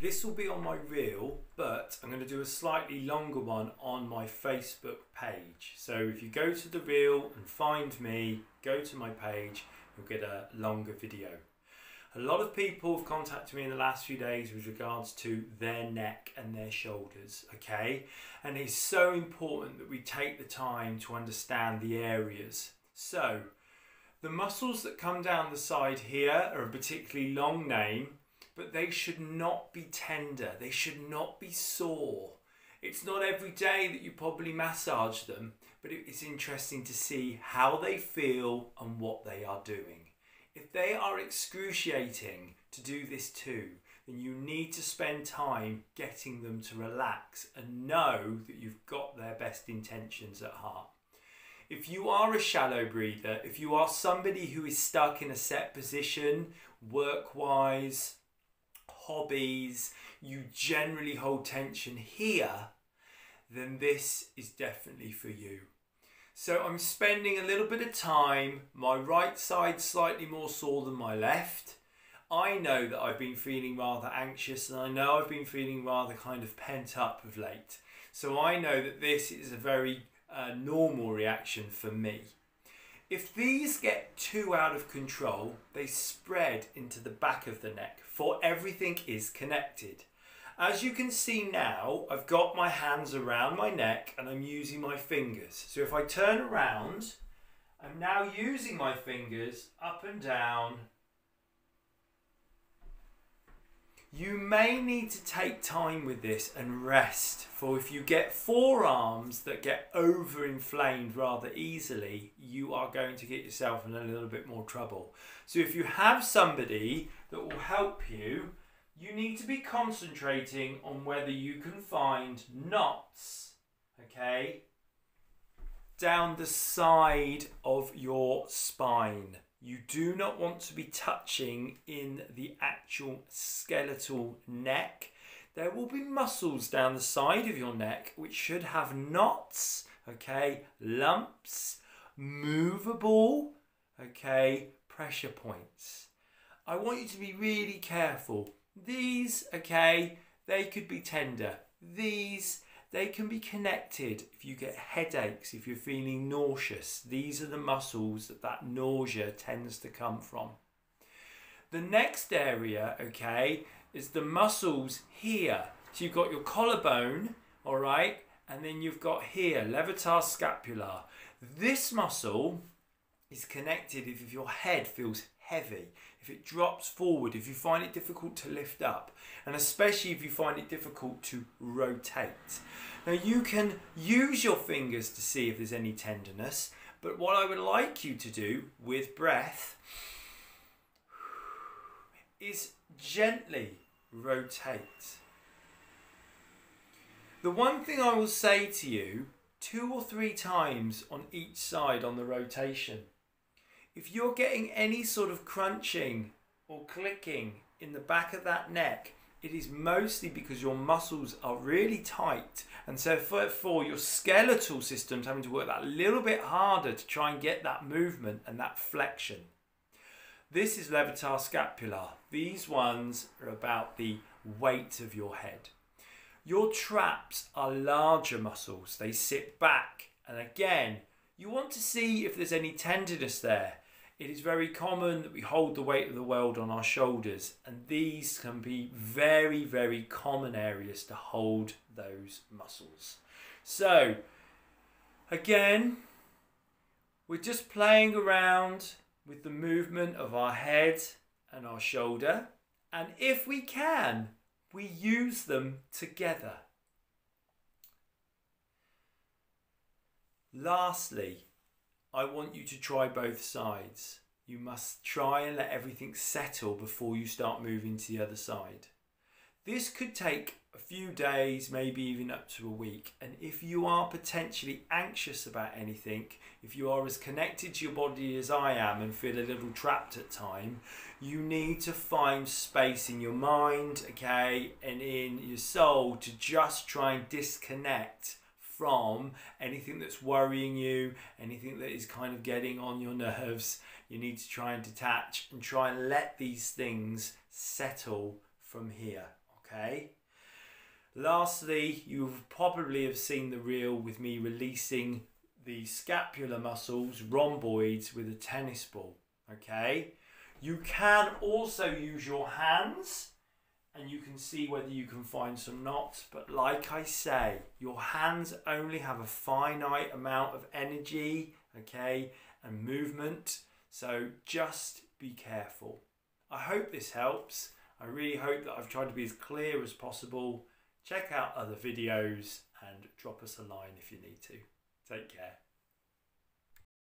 This will be on my reel, but I'm going to do a slightly longer one on my Facebook page. So if you go to the reel and find me, go to my page, you'll get a longer video. A lot of people have contacted me in the last few days with regards to their neck and their shoulders, okay? And it's so important that we take the time to understand the areas. So, the muscles that come down the side here are a particularly long name, but they should not be tender. They should not be sore. It's not every day that you probably massage them, but it's interesting to see how they feel and what they are doing. If they are excruciating to do this too, then you need to spend time getting them to relax and know that you've got their best intentions at heart. If you are a shallow breather, if you are somebody who is stuck in a set position, work-wise, hobbies, you generally hold tension here, then this is definitely for you. So I'm spending a little bit of time, my right side slightly more sore than my left. I know that I've been feeling rather anxious, and I know I've been feeling rather kind of pent up of late. So I know that this is a very normal reaction for me. If these get too out of control, they spread into the back of the neck, for everything is connected. As you can see now, I've got my hands around my neck and I'm using my fingers. So if I turn around, I'm now using my fingers up and down. You may need to take time with this and rest, for if you get forearms that get overinflamed rather easily, you are going to get yourself in a little bit more trouble. So if you have somebody that will help you, you need to be concentrating on whether you can find knots, okay, down the side of your spine. You do not want to be touching in the actual skeletal neck. There will be muscles down the side of your neck which should have knots, okay, lumps, movable, okay, pressure points. I want you to be really careful. These, okay, they could be tender. These, they can be connected if you get headaches, if you're feeling nauseous. These are the muscles that nausea tends to come from. The next area, okay, is the muscles here. So you've got your collarbone, all right, and then you've got here, levator scapular. This muscle is connected if your head feels heavy, if it drops forward, if you find it difficult to lift up, and especially if you find it difficult to rotate. Now you can use your fingers to see if there's any tenderness, but what I would like you to do with breath is gently rotate. The one thing I will say to you 2 or 3 times on each side on the rotation. If you're getting any sort of crunching or clicking in the back of that neck, it is mostly because your muscles are really tight, and so for your skeletal system's having to work that little bit harder to try and get that movement and that flexion. This is levator scapular. These ones are about the weight of your head. Your traps are larger muscles. They sit back, and again, you want to see if there's any tenderness there. It is very common that we hold the weight of the world on our shoulders, and these can be very, very common areas to hold those muscles. So, again, we're just playing around with the movement of our head and our shoulder, and if we can, we use them together. Lastly, I want you to try both sides. You must try and let everything settle before you start moving to the other side. This could take a few days, maybe even up to a week. And if you are potentially anxious about anything, if you are as connected to your body as I am and feel a little trapped at times, you need to find space in your mind, okay, and in your soul to just try and disconnect from anything that's worrying you, anything that is kind of getting on your nerves. You need to try and detach and try and let these things settle from here, okay? Lastly, you probably have seen the reel with me releasing the scapular muscles, rhomboids, with a tennis ball, okay? You can also use your hands and you can see whether you can find some knots, but like I say, your hands only have a finite amount of energy, okay, and movement, so just be careful. I hope this helps. I really hope that I've tried to be as clear as possible. Check out other videos and drop us a line if you need to. Take care.